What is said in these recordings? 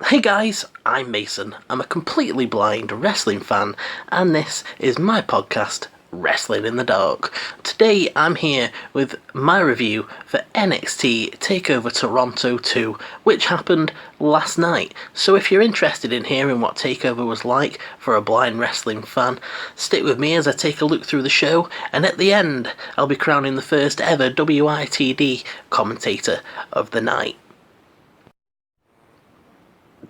Hey guys, I'm Mason. I'm a completely blind wrestling fan, and this is my podcast, Wrestling in the Dark. Today I'm here with my review for NXT Takeover Toronto 2, which happened last night. So if you're interested in hearing what Takeover was like for a blind wrestling fan, stick with me as I take a look through the show, and at the end I'll be crowning the first ever WITD Commentator of the night.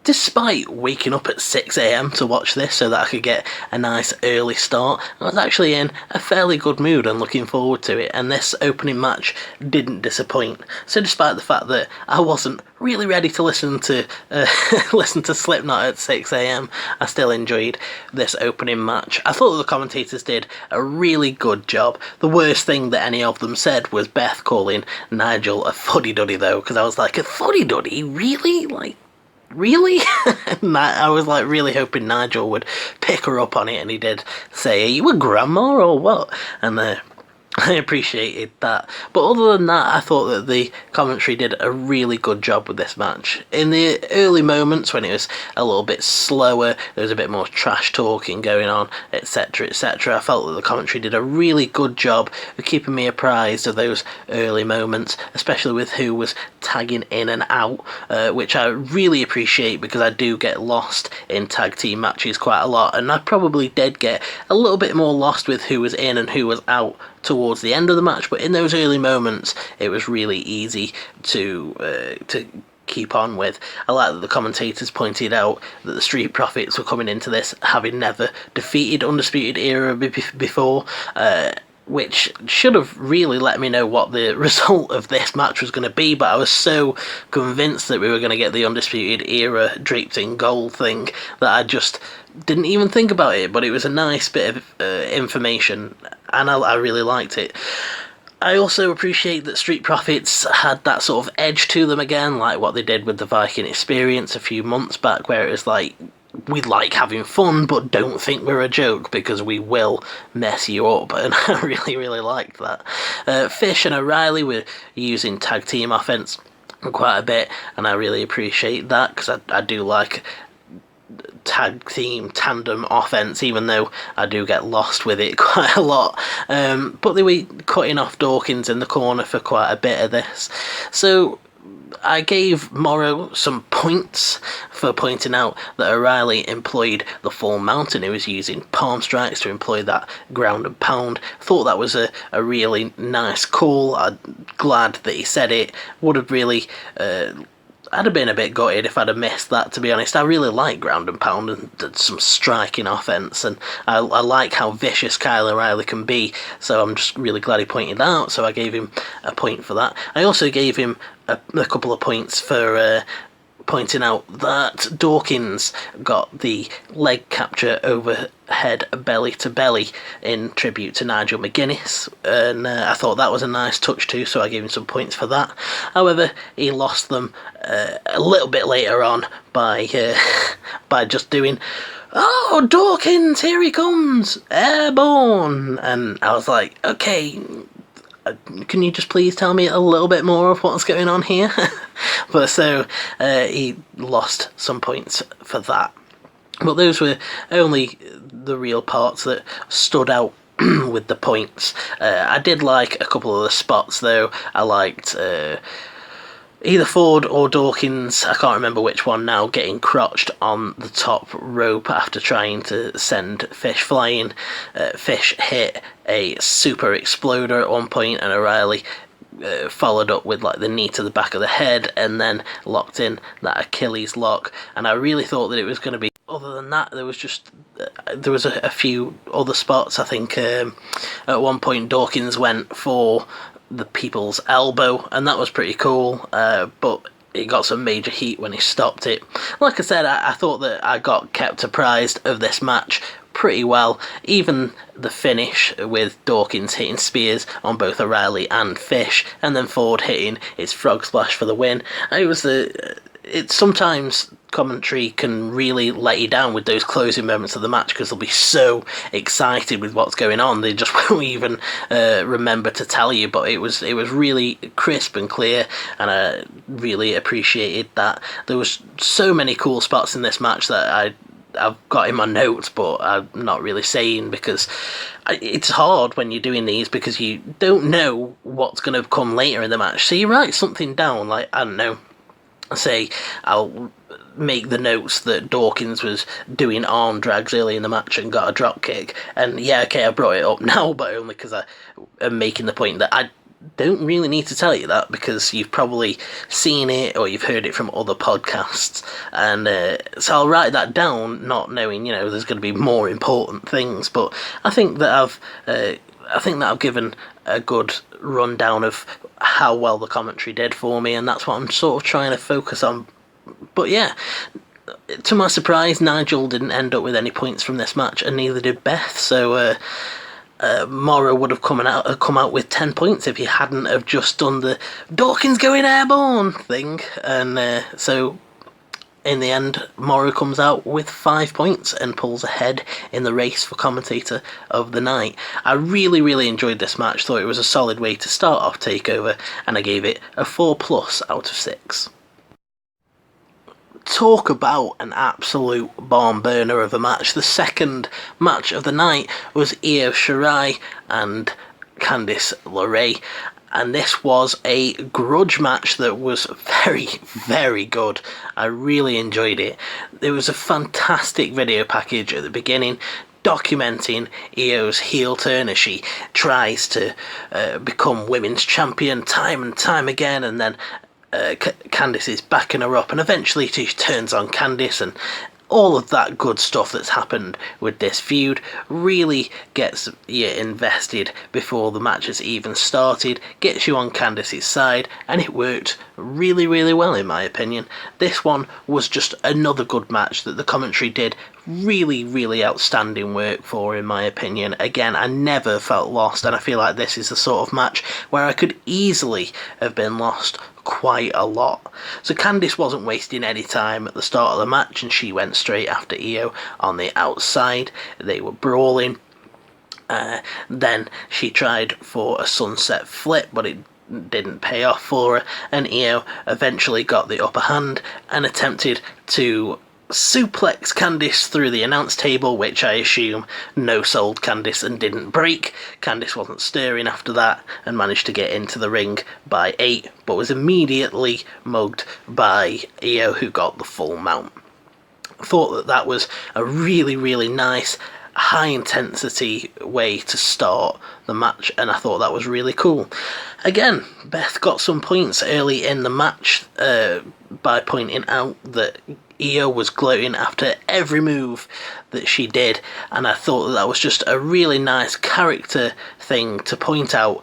Despite waking up at 6 AM to watch this so that I could get a nice early start, I was actually in a fairly good mood and looking forward to it, and this opening match didn't disappoint. So despite the fact that I wasn't really ready to listen to listen to Slipknot at 6 AM, I still enjoyed this opening match. I thought the commentators did a really good job. The worst thing that any of them said was Beth calling Nigel a fuddy-duddy though, because I was like, a fuddy-duddy? Really? Really? And I was like really hoping Nigel would pick her up on it, and he did say, "Are you a grandma or what?" And I appreciated that. But other than that, I thought that the commentary did a really good job with this match. In the early moments when it was a little bit slower, there was a bit more trash talking going on, etc, etc. I felt that the commentary did a really good job of keeping me apprised of those early moments, especially with who was tagging in and out, which I really appreciate because I do get lost in tag team matches quite a lot, and I probably did get a little bit more lost with who was in and who was out towards the end of the match, but in those early moments it was really easy to keep on with. I like that the commentators pointed out that the Street Profits were coming into this having never defeated Undisputed Era before, which should have really let me know what the result of this match was going to be, but I was so convinced that we were going to get the Undisputed Era draped in gold thing that I just didn't even think about it. But it was a nice bit of information, and I really liked it. I also appreciate that Street Profits had that sort of edge to them again, like what they did with the Viking Experience a few months back, where it was like, we like having fun, but don't think we're a joke because we will mess you up, and I really liked that. Fish and O'Reilly were using tag team offense quite a bit, and I really appreciate that because I do like tag team tandem offense, even though I do get lost with it quite a lot. But they were cutting off Dawkins in the corner for quite a bit of this. So I gave Morrow some points for pointing out that O'Reilly employed the full mount and he was using palm strikes to employ that ground and pound. Thought that was a really nice call. I'm glad that he said it. Would have really I'd have been a bit gutted if I'd have missed that, to be honest. I really like ground and pound and some striking offense, and I like how vicious Kyle O'Reilly can be, so I'm just really glad he pointed that out, so I gave him a point for that. I also gave him a couple of points for pointing out that Dawkins got the leg capture overhead belly to belly in tribute to Nigel McGuinness, and I thought that was a nice touch too, so I gave him some points for that. However, he lost them a little bit later on by just doing, "Oh, Dawkins, here he comes, airborne," and I was like, okay, can you just please tell me a little bit more of what's going on here? But so he lost some points for that. But those were only the real parts that stood out with the points. I did like a couple of the spots though. I liked either Ford or Dawkins, I can't remember which one now, getting crotched on the top rope after trying to send Fish flying. Fish hit a super exploder at one point, and O'Reilly followed up with like the knee to the back of the head and then locked in that Achilles lock, and I really thought that it was going to be. Other than that, there was a few other spots. I think at one point Dawkins went for the people's elbow, and that was pretty cool, but it got some major heat when he stopped it. Like I said, I thought that I got kept apprised of this match pretty well. Even the finish with Dawkins hitting spears on both O'Reilly and Fish, and then Ford hitting his frog splash for the win. It's sometimes commentary can really let you down with those closing moments of the match because they'll be so excited with what's going on they just won't even remember to tell you. But it was really crisp and clear, and I really appreciated that. There was so many cool spots in this match that I've got in my notes, but I'm not really saying because it's hard when you're doing these because you don't know what's going to come later in the match. So you write something down, like, I don't know, say I'll make the notes that Dawkins was doing arm drags early in the match and got a drop kick, and yeah, okay, I brought it up now, but only because I am making the point that I don't really need to tell you that because you've probably seen it or you've heard it from other podcasts, and so I'll write that down, not knowing, you know, there's going to be more important things. But I think that I've given a good rundown of how well the commentary did for me, and that's what I'm sort of trying to focus on. But yeah, to my surprise, Nigel didn't end up with any points from this match, and neither did Beth. So Morrow would have come out with 10 points if he hadn't have just done the Dawkins going airborne thing. And so in the end, Morrow comes out with 5 points and pulls ahead in the race for commentator of the night. I really, really enjoyed this match. Thought it was a solid way to start off TakeOver, and I gave it a 4+ out of 6. Talk about an absolute barn burner of a match. The second match of the night was Io Shirai and Candice LeRae, and this was a grudge match that was very, very good. I really enjoyed it. There was a fantastic video package at the beginning documenting Io's heel turn as she tries to become women's champion time and time again, and then Candice is backing her up, and eventually she turns on Candice, and all of that good stuff that's happened with this feud really gets you invested before the match has even started, gets you on Candice's side, and it worked really, really well in my opinion. This one was just another good match that the commentary did really, really outstanding work for, in my opinion. Again, I never felt lost, and I feel like this is the sort of match where I could easily have been lost quite a lot. So Candice wasn't wasting any time at the start of the match, and she went straight after Io on the outside. They were brawling. Then she tried for a sunset flip, but it didn't pay off for her, and Io eventually got the upper hand and attempted to suplex Candice through the announce table, which I assume no-sold Candice and didn't break. Candice wasn't stirring after that and managed to get into the ring by 8, but was immediately mugged by Io, who got the full mount. I thought that was a really, really nice high-intensity way to start the match, and I thought that was really cool. Again, Beth got some points early in the match by pointing out that Io was gloating after every move that she did, and I thought that was just a really nice character thing to point out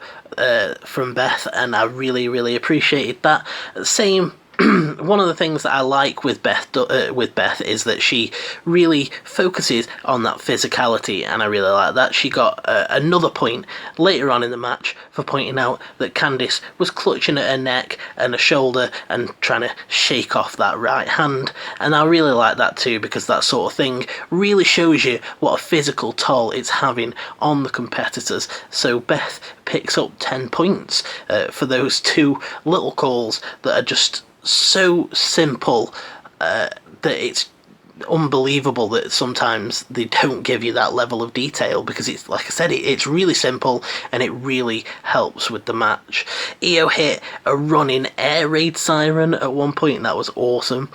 from Beth, and I really, really appreciated that. Same. One of the things that I like with Beth is that she really focuses on that physicality, and I really like that. She got another point later on in the match for pointing out that Candice was clutching at her neck and her shoulder and trying to shake off that right hand, and I really like that too, because that sort of thing really shows you what a physical toll it's having on the competitors. So Beth picks up 10 points for those two little calls that are just so simple that it's unbelievable that sometimes they don't give you that level of detail, because it's, like I said, it's really simple and it really helps with the match. Io hit a running air raid siren at one point, and that was awesome.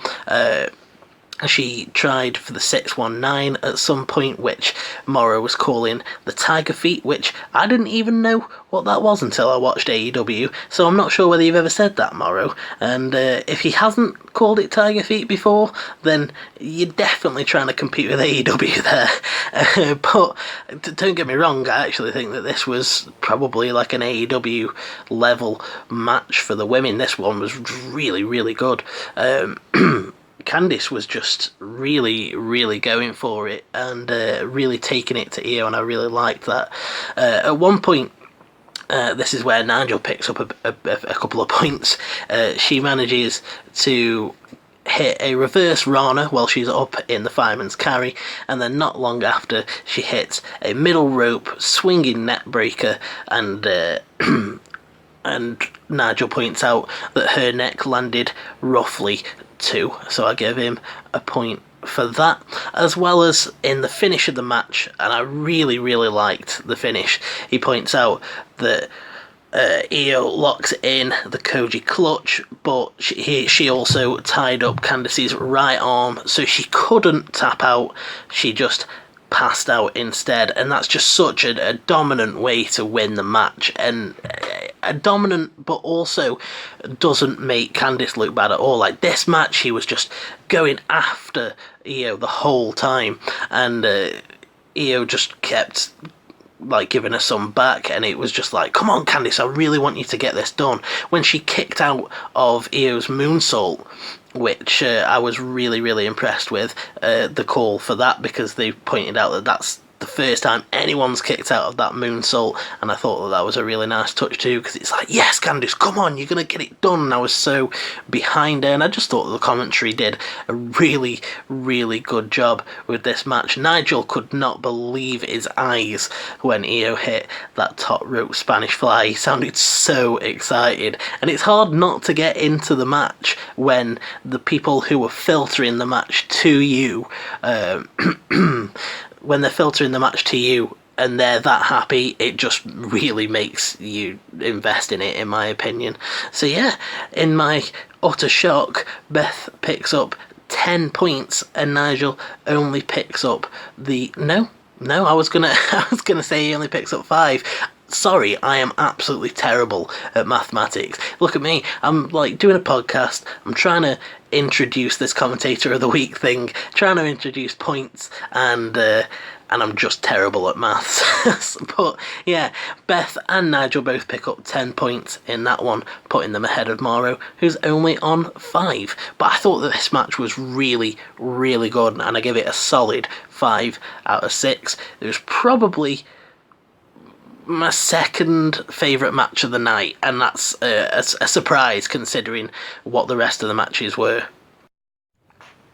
She tried for the 619 at some point, which Morrow was calling the Tiger Feet, which I didn't even know what that was until I watched AEW, so I'm not sure whether you've ever said that, Morrow. And if he hasn't called it Tiger Feet before, then you're definitely trying to compete with AEW there. But don't get me wrong, I actually think that this was probably like an AEW level match for the women. This one was really, really good. Candice was just really, really going for it and really taking it to Io, and I really liked that. At one point, this is where Nigel picks up a couple of points. She manages to hit a reverse Rana while she's up in the fireman's carry, and then not long after she hits a middle rope swinging net breaker, and and Nigel points out that her neck landed roughly 2, so I give him a point for that, as well as in the finish of the match, and I really liked the finish. He points out that Io locks in the Koji clutch, but she also tied up Candice's right arm, so she couldn't tap out, she just passed out instead, and that's just such a dominant way to win the match, and a dominant but also doesn't make Candice look bad at all. Like, this match, he was just going after Io the whole time, and Io just kept like giving her some back, and it was just like, come on Candice, I really want you to get this done. When she kicked out of Io's moonsault, which I was really impressed with the call for that, because they pointed out that that's the first time anyone's kicked out of that moonsault, and I thought that was a really nice touch too, because it's like, yes Candice, come on, you're gonna get it done. And I was so behind her, and I just thought the commentary did a really good job with this match. Nigel could not believe his eyes when Io hit that top rope Spanish fly. He sounded so excited, and it's hard not to get into the match when the people who were filtering the match to you when they're filtering the match to you and they're that happy, it just really makes you invest in it, in my opinion. So yeah, in my utter shock, Beth picks up 10 points and Nigel only picks up I was gonna say he only picks up 5. Sorry, I am absolutely terrible at mathematics. Look at me, I'm like doing a podcast, I'm trying to introduce this commentator of the week thing, trying to introduce points, and I'm just terrible at maths. But yeah, Beth and Nigel both pick up 10 points in that one, putting them ahead of Mauro, who's only on 5. But I thought that this match was really good, and I give it a solid 5 out of 6. It was probably my second favourite match of the night, and that's a surprise considering what the rest of the matches were.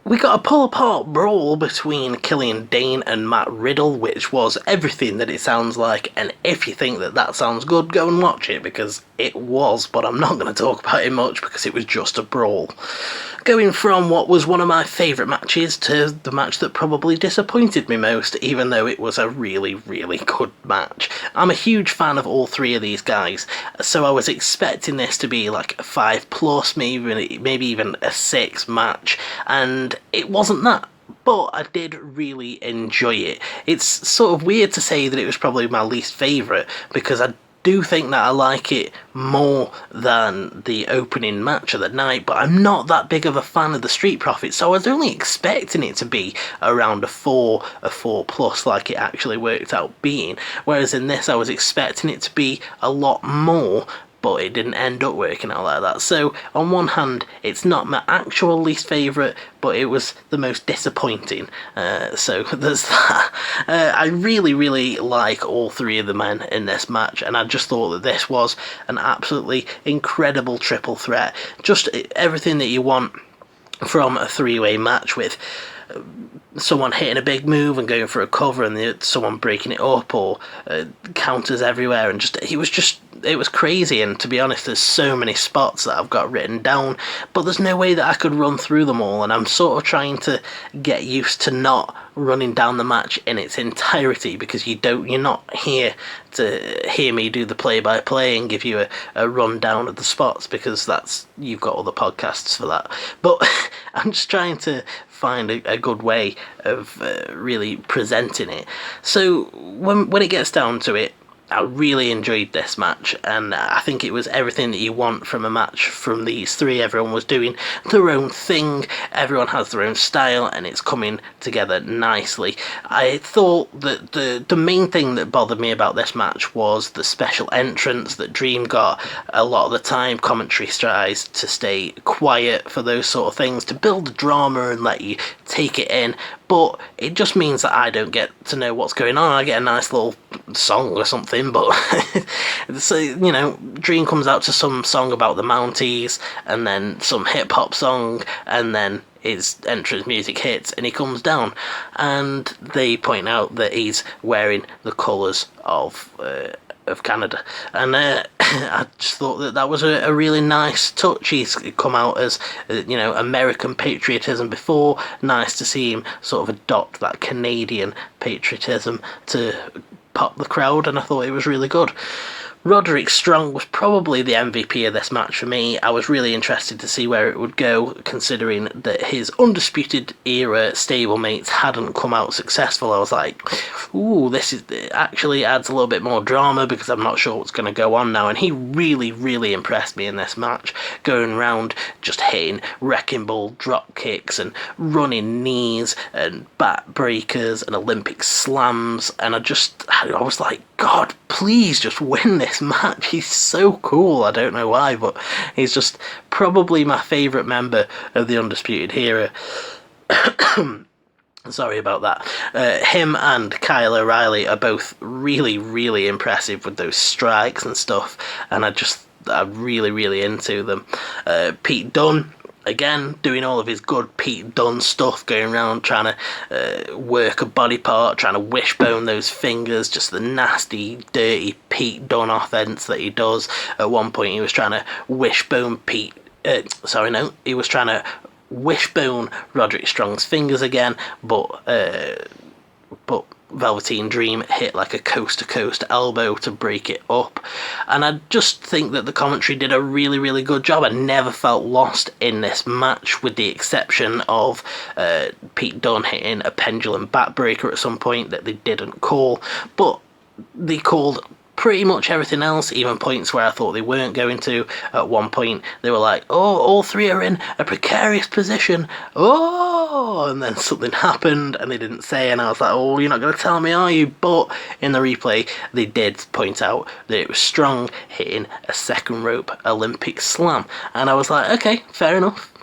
We got a pull-apart brawl between Killian Dane and Matt Riddle, which was everything that it sounds like, and if you think that sounds good, go and watch it, because it was, but I'm not going to talk about it much because it was just a brawl. Going from what was one of my favourite matches to the match that probably disappointed me most, even though it was a really good match. I'm a huge fan of all 3 of these guys, so I was expecting this to be like a 5+, maybe even a 6 match, and it wasn't that. But I did really enjoy it. It's sort of weird to say that it was probably my least favourite, because I do think that I like it more than the opening match of the night, but I'm not that big of a fan of the Street Profits, so I was only expecting it to be around a 4+ like it actually worked out being, whereas in this I was expecting it to be a lot more, but it didn't end up working out like that. So on one hand, it's not my actual least favourite, but it was the most disappointing. So there's that. I really like all 3 of the men in this match, and I just thought that this was an absolutely incredible triple threat. Just everything that you want from a 3-way match, with someone hitting a big move and going for a cover, and someone breaking it up, or counters everywhere, and it was crazy. And to be honest, there's so many spots that I've got written down, but there's no way that I could run through them all, and I'm sort of trying to get used to not running down the match in its entirety, because you're not here to hear me do the play-by-play and give you a rundown of the spots, because you've got other podcasts for that. But I'm just trying to find a good way of really presenting it. So when it gets down to it, I really enjoyed this match, and I think it was everything that you want from a match from these 3. Everyone was doing their own thing, everyone has their own style, and it's coming together nicely. I thought that the main thing that bothered me about this match was the special entrance that Dream got. A lot of the time, commentary tries to stay quiet for those sort of things, to build the drama and let you take it in, but it just means that I don't get to know what's going on. I get a nice little song or something, but so, Dream comes out to some song about the Mounties, and then some hip-hop song, and then his entrance music hits and he comes down, and they point out that he's wearing the colours of Canada, and I just thought that was a really nice touch. He's come out as American patriotism before. Nice to see him sort of adopt that Canadian patriotism to pop the crowd, and I thought it was really good. Roderick Strong was probably the MVP of this match for me. I was really interested to see where it would go, considering that his Undisputed Era stablemates hadn't come out successful. I was like, ooh, this actually adds a little bit more drama, because I'm not sure what's going to go on now. And he really, really impressed me in this match, going around just hitting wrecking ball drop kicks and running knees and back breakers and Olympic slams. And I was like, God, please just win this match. He's so cool. I don't know why, but he's just probably my favourite member of the Undisputed Era. Sorry about that. Him and Kyle O'Reilly are both really, really impressive with those strikes and stuff, and I'm really, really into them. Pete Dunne, again, doing all of his good Pete Dunne stuff, going around trying to work a body part, trying to wishbone those fingers, just the nasty, dirty Pete Dunne offense that he does. At one point, he was trying to wishbone he was trying to wishbone Roderick Strong's fingers again, but Velveteen Dream hit like a coast-to-coast elbow to break it up. And I just think that the commentary did a really, really good job. I never felt lost in this match, with the exception of Pete Dunne hitting a pendulum backbreaker at some point that they didn't call. But they called pretty much everything else, even points where I thought they weren't going to. At one point, they were like, oh, all three are in a precarious position. Oh, and then something happened and they didn't say, and I was like, oh, you're not going to tell me, are you? But in the replay, they did point out that it was Strong hitting a second rope Olympic slam. And I was like, okay, fair enough,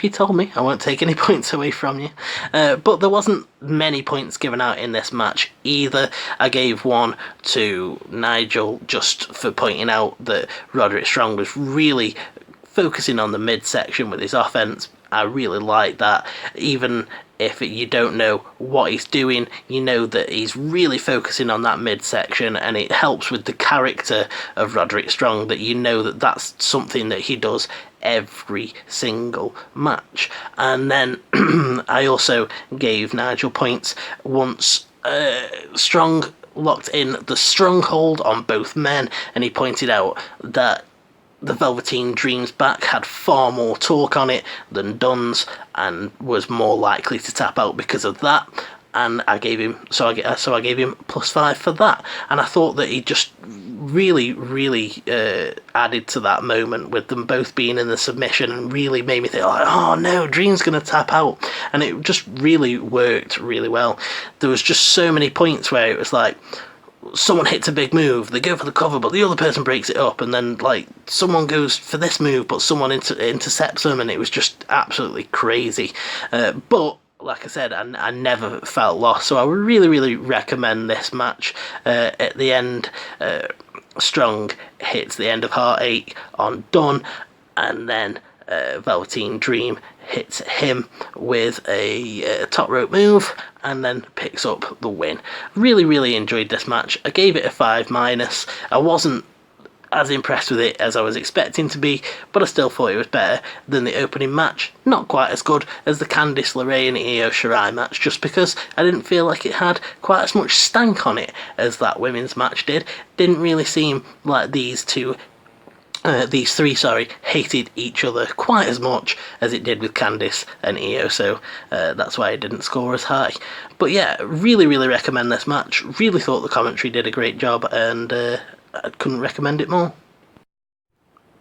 you told me. I won't take any points away from you. But there wasn't many points given out in this match either. I gave one to Nigel just for pointing out that Roderick Strong was really focusing on the midsection with his offense. I really like that. Even if you don't know what he's doing, you know that he's really focusing on that midsection, and it helps with the character of Roderick Strong that you know that that's something that he does every single match. And then I also gave Nigel points once Strong locked in the stronghold on both men, and he pointed out that the Velveteen Dream's back had far more torque on it than Dunne's, and was more likely to tap out because of that. And I gave him +5 for that. And I thought that he just really, really added to that moment with them both being in the submission, and really made me think, like, oh no, Dream's going to tap out. And it just really worked really well. There was just so many points where it was like, someone hits a big move, they go for the cover, but the other person breaks it up, and then like someone goes for this move, but someone intercepts them, and it was just absolutely crazy. But like I said, I never felt lost, so I would really, really recommend this match. At the end, Strong hits the end of Heartache on Dunne, and then Velveteen Dream hits him with a top rope move and then picks up the win. Really, really enjoyed this match. I gave it a 5-. I wasn't as impressed with it as I was expecting to be, but I still thought it was better than the opening match. Not quite as good as the Candice LeRae and Io Shirai match, just because I didn't feel like it had quite as much stank on it as that women's match did. Didn't really seem like these three hated each other quite as much as it did with Candice and Io, so that's why it didn't score as high. But yeah, really, really recommend this match. Really thought the commentary did a great job, and I couldn't recommend it more.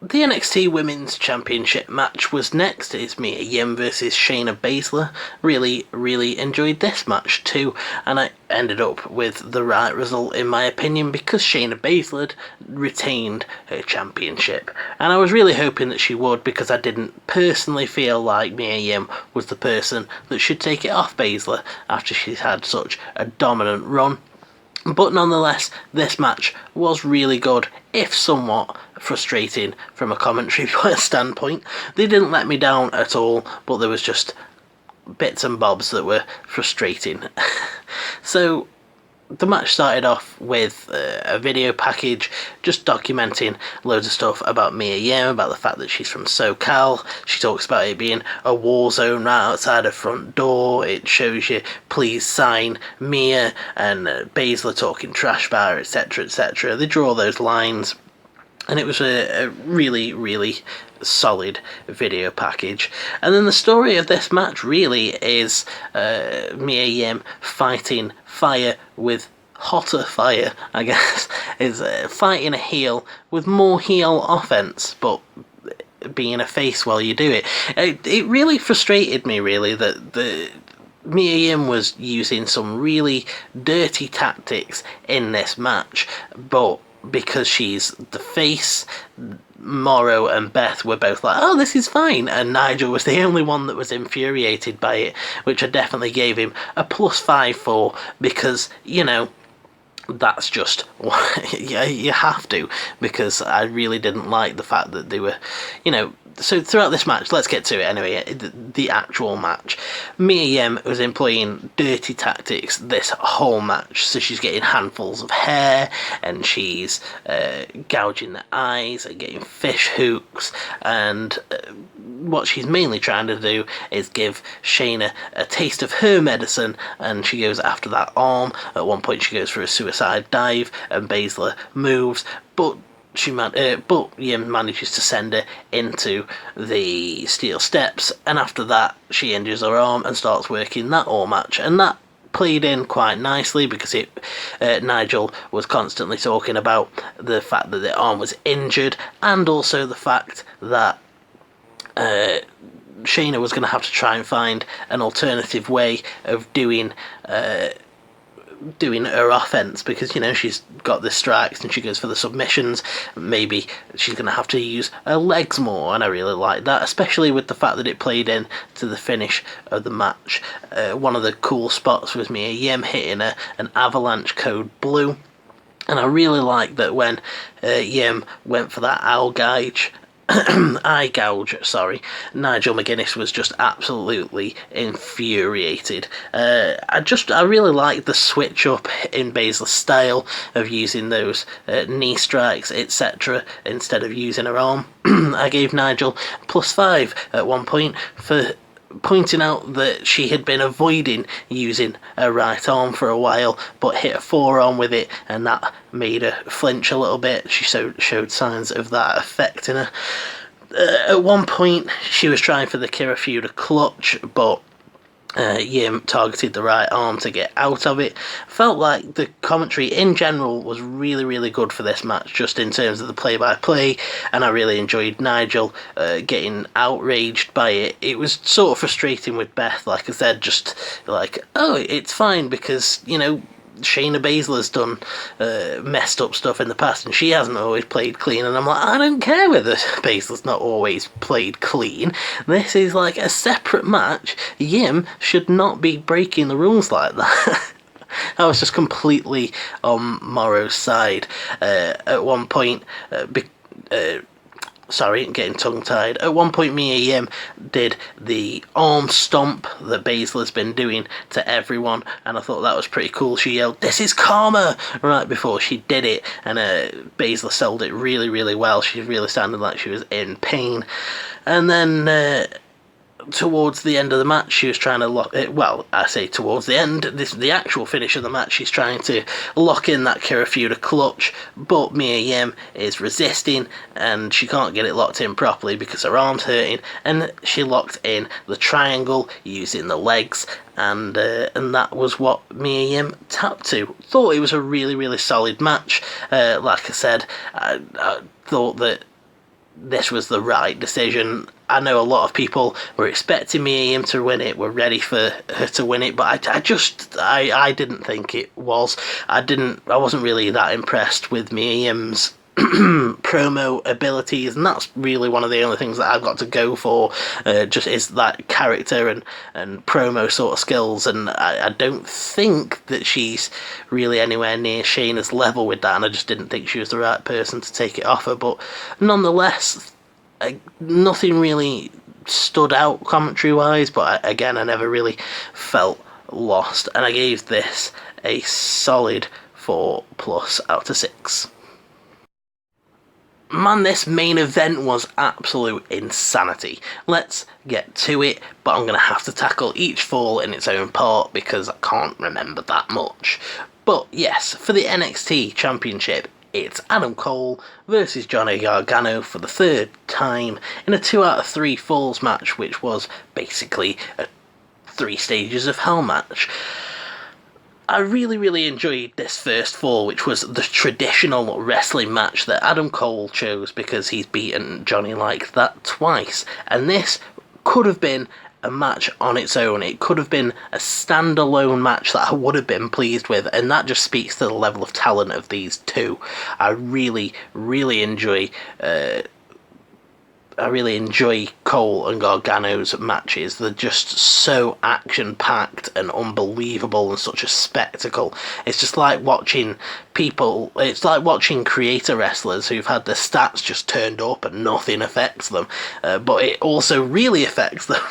The NXT Women's Championship match was next. It's Mia Yim versus Shayna Baszler. Really, really enjoyed this match too, and I ended up with the right result in my opinion, because Shayna Baszler retained her championship, and I was really hoping that she would, because I didn't personally feel like Mia Yim was the person that should take it off Baszler after she's had such a dominant run. But nonetheless, this match was really good, if somewhat frustrating from a commentary standpoint. They didn't let me down at all, but there was just bits and bobs that were frustrating. So the match started off with a video package just documenting loads of stuff about Mia Yim, about the fact that she's from SoCal. She talks about it being a war zone right outside her front door. It shows you please sign Mia, and Baszler talking trash about her, etc, etc. They draw those lines, and it was a really, really solid video package. And then the story of this match really is Mia Yim fighting fire with hotter fire, I guess, is fighting a heel with more heel offense, but being a face while you do it. It really frustrated me, really, that Mia Yim was using some really dirty tactics in this match, but because she's the face, Morrow and Beth were both like, oh, this is fine, and Nigel was the only one that was infuriated by it, which I definitely gave him a +5 for, because, you know, that's just yeah, you have to, because I really didn't like the fact that they were, you know. So throughout this match, let's get to it anyway, the actual match. Mia Yim was employing dirty tactics this whole match. So she's getting handfuls of hair, and she's gouging the eyes and getting fish hooks, and what she's mainly trying to do is give Shayna a taste of her medicine, and she goes after that arm. At one point she goes for a suicide dive, and Baszler moves, but Yim manages to send her into the steel steps, and after that she injures her arm and starts working that all match, and that played in quite nicely because Nigel was constantly talking about the fact that the arm was injured, and also the fact that Shayna was going to have to try and find an alternative way of doing her offense, because, you know, she's got the strikes and she goes for the submissions. Maybe she's going to have to use her legs more, and I really like that, especially with the fact that it played in to the finish of the match. One of the cool spots was Mia Yim hitting an avalanche code blue, and I really like that when Yim went for that eye gouge, Nigel McGuinness was just absolutely infuriated. I really like the switch up in Baszler's style of using those knee strikes, etc., instead of using her arm. I gave Nigel +5 at one point for pointing out that she had been avoiding using her right arm for a while, but hit a forearm with it, and that made her flinch a little bit. She showed signs of that affecting her. At one point she was trying for the Kirifuda clutch, but Yim targeted the right arm to get out of it. Felt like the commentary in general was really, really good for this match, just in terms of the play-by-play, and I really enjoyed Nigel getting outraged by it. It was sort of frustrating with Beth, like I said, just like, oh, it's fine because, you know, Shayna Baszler's done messed up stuff in the past, and she hasn't always played clean, and I'm like, I don't care whether Baszler's not always played clean. This is like a separate match. Yim should not be breaking the rules like that. I was just completely on Morrow's side. At one point, getting tongue-tied. At one point, Mia Yim did the arm stomp that Baszler's been doing to everyone, and I thought that was pretty cool. She yelled, "This is karma!" right before she did it, and Baszler sold it really, really well. She really sounded like she was in pain. And then towards the end of the match, she was trying to lock it. Well, I say towards the end, the actual finish of the match, she's trying to lock in that Kirifuda clutch, but Mia Yim is resisting, and she can't get it locked in properly because her arm's hurting, and she locked in the triangle using the legs, and that was what Mia Yim tapped to. Thought it was a really, really solid match. Like I said, I thought that this was the right decision. I know a lot of people were expecting Mia Yim to win it, were ready for her to win it, but I didn't think it was. I wasn't really that impressed with Mia Yim's promo abilities, and that's really one of the only things that I've got to go for, just is that character and promo sort of skills, and I don't think that she's really anywhere near Shayna's level with that, and I just didn't think she was the right person to take it off her. But nonetheless, nothing really stood out commentary wise, but again, I never really felt lost, and I gave this a solid 4+ out of 6. Man, this main event was absolute insanity. Let's get to it, but I'm going to have to tackle each fall in its own part because I can't remember that much. But yes, for the NXT Championship, it's Adam Cole versus Johnny Gargano for the third time in a 2 out of 3 falls match, which was basically a 3 stages of hell match. I really enjoyed this first fall, which was the traditional wrestling match that Adam Cole chose because he's beaten Johnny like that twice. And this could have been a match on its own. It could have been a standalone match that I would have been pleased with, and that just speaks to the level of talent of these two. I really enjoy Cole and Gargano's matches. They're just so action-packed and unbelievable and such a spectacle. It's just like watching people, it's like watching creator wrestlers who've had their stats just turned up and nothing affects them. But it also really affects them,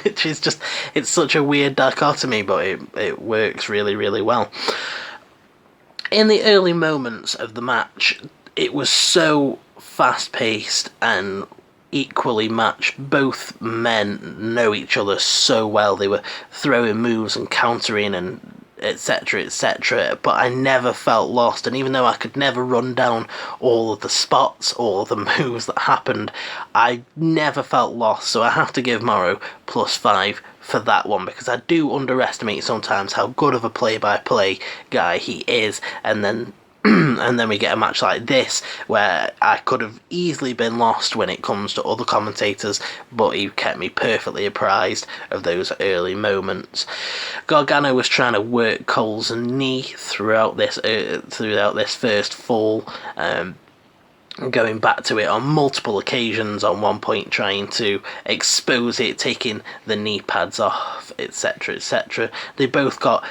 which is just, it's such a weird dichotomy, but it works really well. In the early moments of the match, it was so fast-paced and equally matched. Both men know each other so well. They were throwing moves and countering and etc, but I never felt lost, and even though I could never run down all of the spots, all of the moves that happened, I never felt lost. So I have to give Morrow +5 for that one, because I do underestimate sometimes how good of a play-by-play guy he is, and then we get a match like this where I could have easily been lost when it comes to other commentators, but he kept me perfectly apprised of those early moments. Gargano was trying to work Cole's knee throughout this first fall, going back to it on multiple occasions, on one point trying to expose it, taking the knee pads off, etc. They both got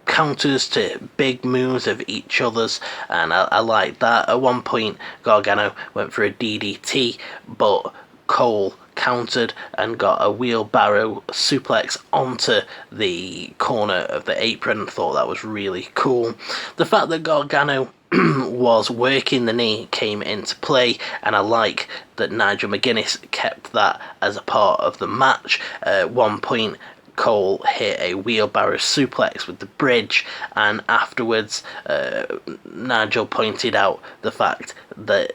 counters to big moves of each other's, and I like that. At one point Gargano went for a DDT, but Cole countered and got a wheelbarrow suplex onto the corner of the apron. Thought that was really cool. The fact that Gargano was working the knee came into play, and I like that Nigel McGuinness kept that as a part of the match. At one point Cole hit a wheelbarrow suplex with the bridge, and afterwards Nigel pointed out the fact that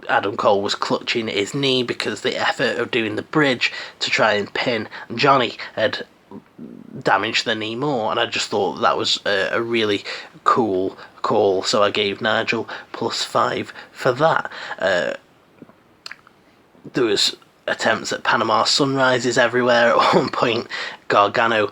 Adam Cole was clutching his knee because the effort of doing the bridge to try and pin Johnny had damaged the knee more, and I just thought that was a really cool call, so I gave Nigel +5 for that. There was attempts at Panama Sunrises everywhere. At one point Gargano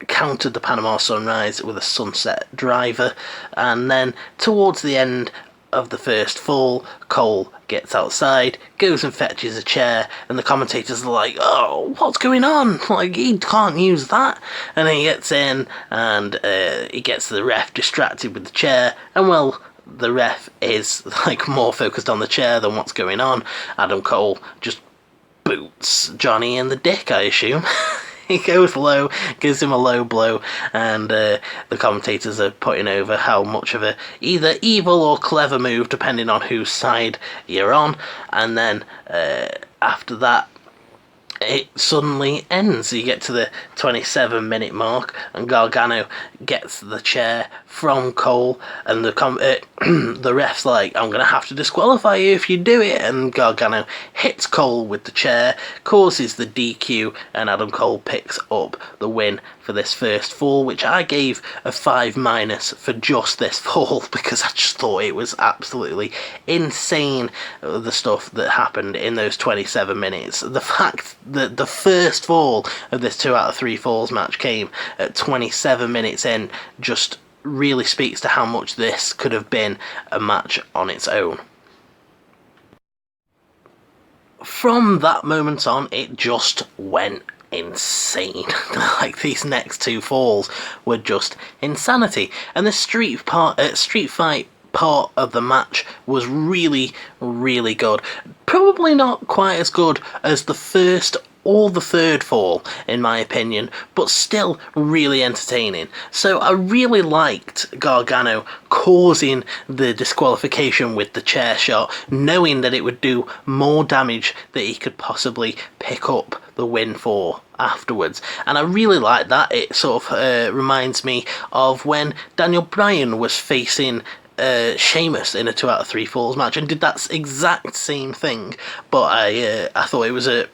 countered the Panama Sunrise with a sunset driver, and then towards the end of the first fall, Cole gets outside, goes and fetches a chair, and the commentators are like, oh, what's going on? Like, he can't use that. And then he gets in, and he gets the ref distracted with the chair, and well, the ref is like more focused on the chair than what's going on. Adam Cole just boots Johnny in the dick, I assume. He goes low, gives him a low blow, and the commentators are putting over how much of a either evil or clever move, depending on whose side you're on. And then after that, it suddenly ends. You get to the 27-minute mark, and Gargano gets the chair from Cole, and the ref's like, I'm going to have to disqualify you if you do it, and Gargano hits Cole with the chair, causes the DQ, and Adam Cole picks up the win for this first fall, which I gave a 5- for just this fall, because I just thought it was absolutely insane, the stuff that happened in those 27 minutes. The fact that the first fall of this 2 out of 3 falls match came at 27 minutes in just really speaks to how much this could have been a match on its own. From that moment on, it just went insane. Like, these next 2 falls were just insanity, and the street fight part of the match was really, really good. Probably not quite as good as the first or the third fall, in my opinion, but still really entertaining. So I really liked Gargano causing the disqualification with the chair shot, knowing that it would do more damage that he could possibly pick up the win for afterwards. And I really like that. It sort of reminds me of when Daniel Bryan was facing Sheamus in a 2 out of 3 falls match and did that exact same thing, but I thought it was a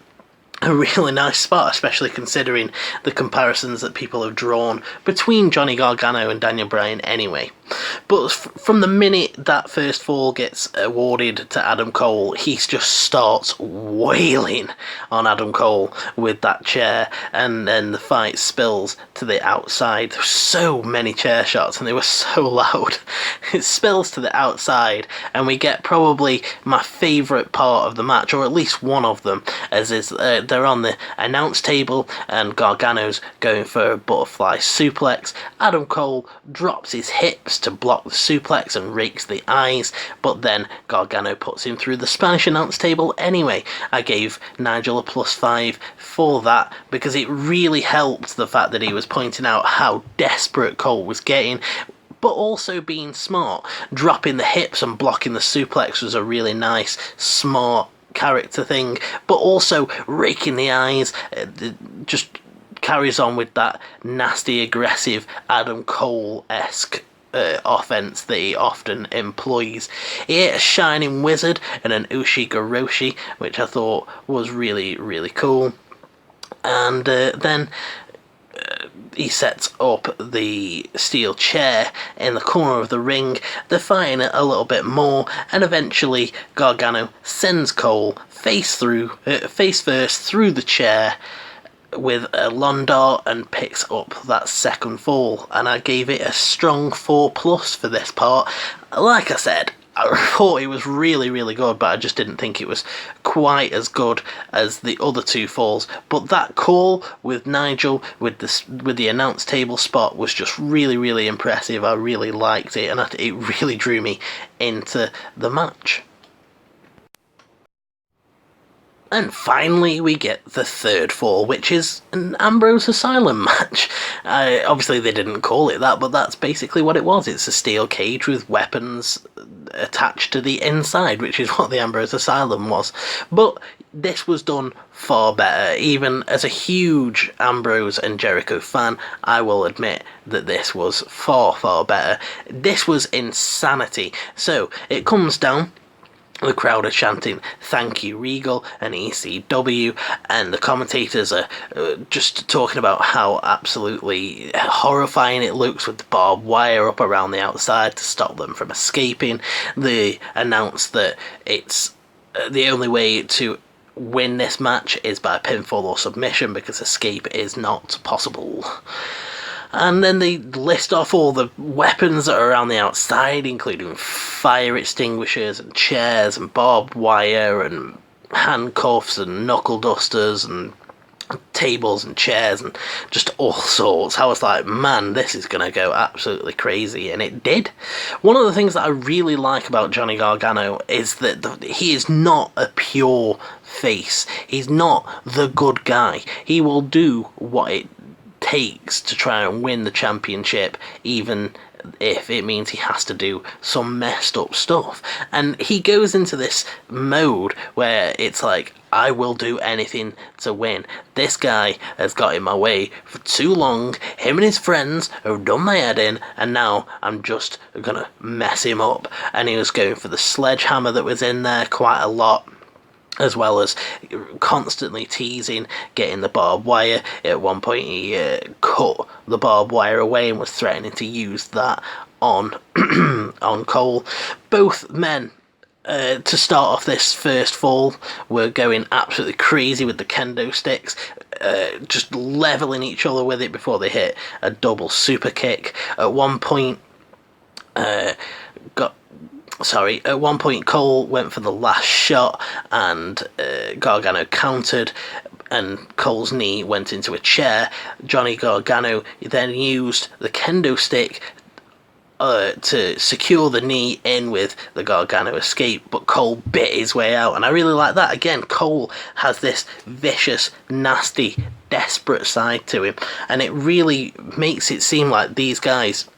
really nice spot, especially considering the comparisons that people have drawn between Johnny Gargano and Daniel Bryan anyway. But from the minute that first fall gets awarded to Adam Cole, he just starts wailing on Adam Cole with that chair, and then the fight spills to the outside. There were so many chair shots and they were so loud. It spills to the outside and we get probably my favourite part of the match, or at least one of them, as is they're on the announce table and Gargano's going for a butterfly suplex. Adam Cole drops his hips to block the suplex and rakes the eyes, but then Gargano puts him through the Spanish announce table anyway. I gave Nigel a +5 for that because it really helped the fact that he was pointing out how desperate Cole was getting, but also being smart. Dropping the hips and blocking the suplex was a really nice, smart character thing, but also raking the eyes just carries on with that nasty, aggressive Adam Cole-esque offense that he often employs. He hit a Shining Wizard and an Ushigoroshi, which I thought was really, really cool. And then he sets up the steel chair in the corner of the ring. They're fighting it a little bit more, and eventually Gargano sends Cole face first through the chair with a lawn dart and picks up that second fall, and I gave it a strong 4+ for this part. Like I said, I thought it was really, really good, but I just didn't think it was quite as good as the other 2 falls. But that call with Nigel with the announce table spot was just really, really impressive. I really liked it, and it really drew me into the match. And finally we get the third fall, which is an Ambrose Asylum match. Obviously they didn't call it that, but that's basically what it was. It's a steel cage with weapons attached to the inside, which is what the Ambrose Asylum was. But this was done far better. Even as a huge Ambrose and Jericho fan, I will admit that this was far, far better. This was insanity. So it comes down. The crowd are chanting, "Thank you, Regal," and ECW, and the commentators are just talking about how absolutely horrifying it looks with the barbed wire up around the outside to stop them from escaping. They announce that it's the only way to win this match is by pinfall or submission because escape is not possible. And then they list off all the weapons that are around the outside, including fire extinguishers and chairs and barbed wire and handcuffs and knuckle dusters and tables and chairs and just all sorts. I was like, man, this is going to go absolutely crazy, and it did. One of the things that I really like about Johnny Gargano is that he is not a pure face. He's not the good guy. He will do what it takes to try and win the championship, even if it means he has to do some messed up stuff. And he goes into this mode where it's like, I will do anything to win. This guy has got in my way for too long. Him and his friends have done my head in, and now I'm just gonna mess him up. And he was going for the sledgehammer that was in there quite a lot, as well as constantly teasing getting the barbed wire. At one point he cut the barbed wire away and was threatening to use that on on Cole. Both men, to start off this first fall, were going absolutely crazy with the kendo sticks, just levelling each other with it before they hit a double super kick. At one point Cole went for the last shot and Gargano countered, and Cole's knee went into a chair. Johnny Gargano then used the kendo stick to secure the knee in with the Gargano escape, but Cole bit his way out, and I really like that. Again, Cole has this vicious, nasty, desperate side to him, and it really makes it seem like these guys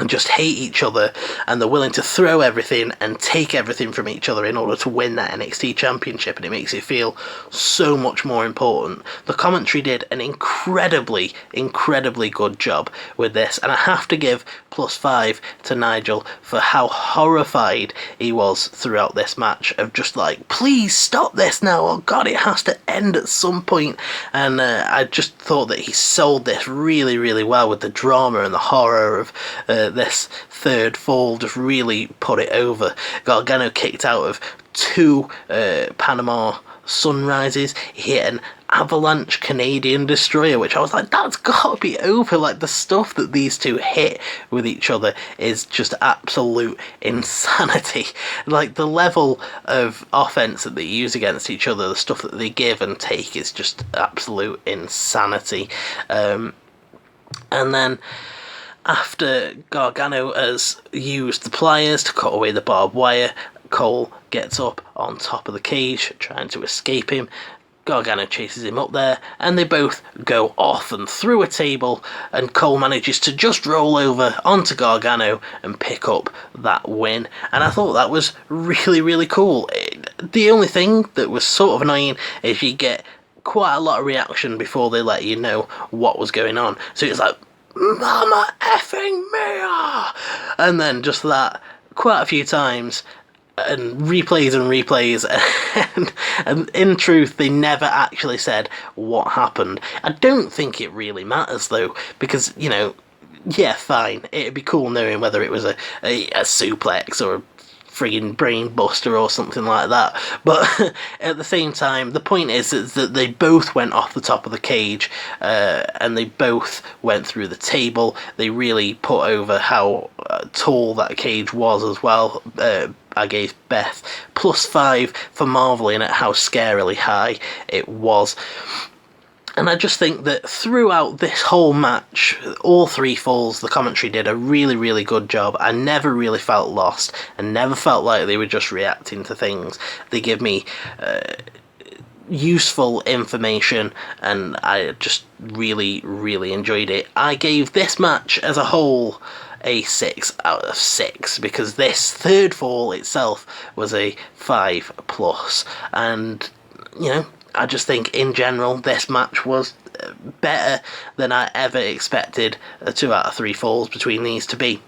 just hate each other, and they're willing to throw everything and take everything from each other in order to win that NXT Championship, and it makes it feel so much more important. The commentary did an incredibly good job with this, and I have to give +5 to Nigel for how horrified he was throughout this match, of just like, please stop this now, oh god, it has to end at some point. And I just thought that he sold this really well with the drama and the horror of this third fall, just really put it over. Gargano kicked out of 2 Panama Sunrises. He hit an avalanche Canadian destroyer, which I was like, that's got to be over. Like, the stuff that these two hit with each other is just absolute insanity. Like, the level of offense that they use against each other, the stuff that they give and take, is just absolute insanity. And then after Gargano has used the pliers to cut away the barbed wire, Cole gets up on top of the cage, trying to escape him. Gargano chases him up there, and they both go off and through a table, and Cole manages to just roll over onto Gargano and pick up that win. And I thought that was really cool. The only thing that was sort of annoying is you get quite a lot of reaction before they let you know what was going on. So it's like, Mama effing Mia! And then just that quite a few times, and replays, and in truth, they never actually said what happened. I don't think it really matters, though, because, you know, yeah, fine, it'd be cool knowing whether it was a suplex or a friggin' brain buster or something like that, but at the same time, the point is that they both went off the top of the cage, and they both went through the table. They really put over how tall that cage was as well. I gave Beth +5 for marvelling at how scarily high it was. And I just think that throughout this whole match, all 3 falls, the commentary did a really good job. I never really felt lost, and never felt like they were just reacting to things. They give me useful information, and I just really enjoyed it. I gave this match as a whole a 6 out of 6, because this third fall itself was a 5+, and, you know, I just think in general this match was better than I ever expected a 2 out of 3 falls between these to be.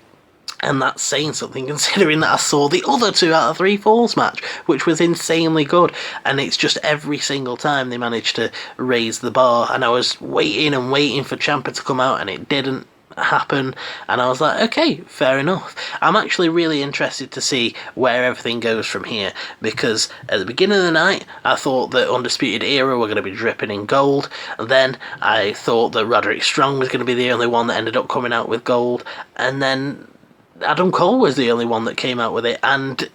And that's saying something, considering that I saw the other 2 out of 3 falls match, which was insanely good. And it's just every single time they managed to raise the bar, and I was waiting for Ciampa to come out, and it didn't happen, and I was like, okay, fair enough. I'm actually really interested to see where everything goes from here, because at the beginning of the night I thought that Undisputed Era were going to be dripping in gold, and then I thought that Roderick Strong was going to be the only one that ended up coming out with gold, and then Adam Cole was the only one that came out with it, and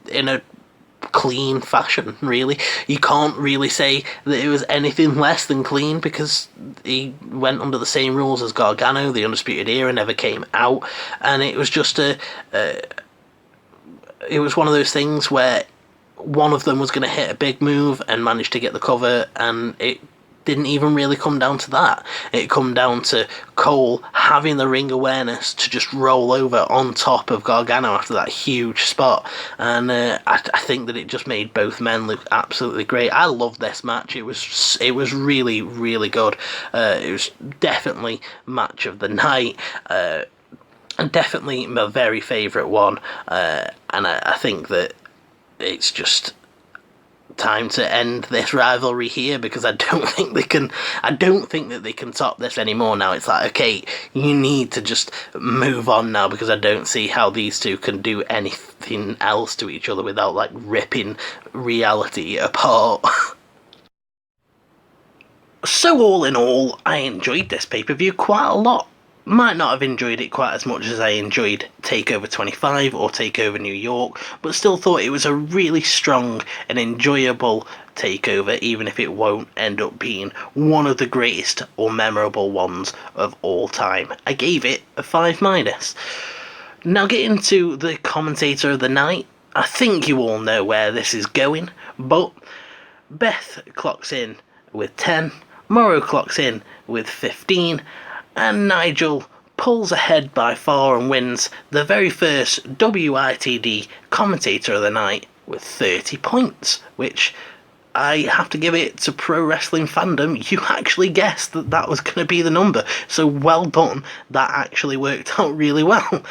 in a clean fashion, really. You can't really say that it was anything less than clean, because he went under the same rules as Gargano. The Undisputed Era never came out, and it was just it was one of those things where one of them was going to hit a big move and manage to get the cover, and it didn't even really come down to that. It come down to Cole having the ring awareness to just roll over on top of Gargano after that huge spot, and I think that it just made both men look absolutely great. I loved this match. It was really good. It was definitely match of the night, and definitely my very favourite one, and I think that it's just time to end this rivalry here, because I don't think that they can top this anymore now. It's like, okay, you need to just move on now, because I don't see how these two can do anything else to each other without, like, ripping reality apart. So all in all, I enjoyed this pay-per-view quite a lot. Might not have enjoyed it quite as much as I enjoyed Takeover 25 or Takeover New York, but still thought it was a really strong and enjoyable takeover, even if it won't end up being one of the greatest or memorable ones of all time. I gave it a 5-. Now getting to the commentator of the night, I think you all know where this is going, but Beth clocks in with 10, Morrow clocks in with 15, and Nigel pulls ahead by far and wins the very first WITD Commentator of the Night with 30 points, which I have to give it to Pro Wrestling Fandom. You actually guessed that that was going to be the number, so well done. That actually worked out really well.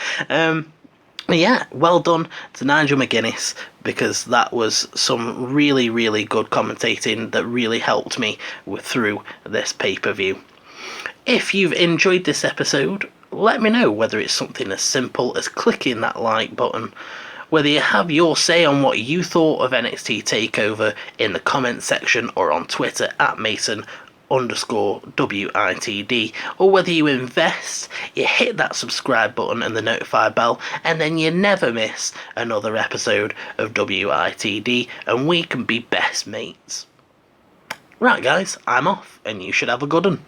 Yeah, well done to Nigel McGuinness, because that was some really, really good commentating that really helped me through this pay-per-view. If you've enjoyed this episode, let me know, whether it's something as simple as clicking that like button, whether you have your say on what you thought of NXT TakeOver in the comments section or on Twitter at Mason_WITD, or whether you invest, you hit that subscribe button and the notify bell, and then you never miss another episode of WITD, and we can be best mates. Right guys, I'm off, and you should have a good one.